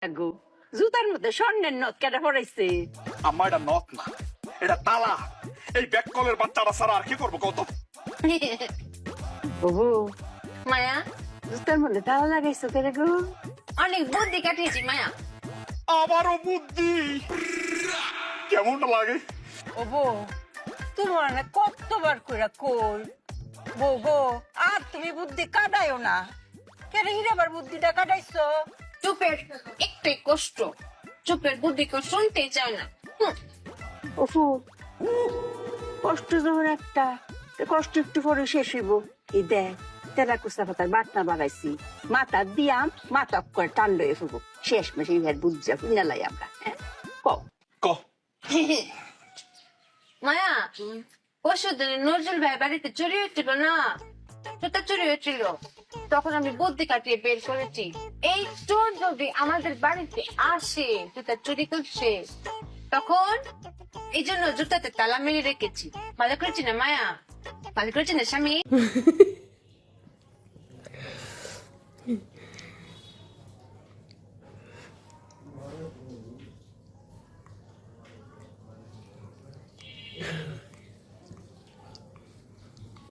গো জুতার মধ্যে স্বর্ণের নথ কেটে পড়াইছে। আম্মা এটা নথ না, এটা তালা। এই ব্যাককলের বাচ্চারা ছাড়া আর কি করবো কত? ওহো মায়া জুতার মধ্যে তালা লাগাইছো কেন গো? অনেক বুদ্ধি কাটিয়েছি মায়া। আবারও বুদ্ধি কেমনটা লাগে? ও বউ তোমার না কতবার কইরা কই বউ গো আর তুমি বুদ্ধি কাটাইও না। কেন হিরাবার বুদ্ধিটা কাটাইছো? চুপের একটাই কষ্ট, চুপের বুদ্ধি কেউ শুনতে চায় না। ওফু কষ্ট যখন একটা কষ্ট একটু পরে শেষ হইব। এই দেখ তেরা কুস্তা পাতার বাটনা বাড়াইছি, মাথা দিয়াম মাথা করে টান লয়ে ফুবো শেষ মাসে ইহার বুঝা পুনালাই আমরা। হ্যাঁ কও ক মায়া পরশুদিন নজরুল ভাই বাড়িতে চুরি হয়েছিল না, জুতা চুরি হয়েছিল, তখন আমি বুদ্ধি কাটিয়ে বের করেছি এই চোর যদি আমাদের বাড়িতে আসে জুতা চুরি করছে তখন এই জন্য জুতাতে তালা মেরে রেখেছি। ভালো করেছি না মায়া? ভালো করেছি না স্বামী?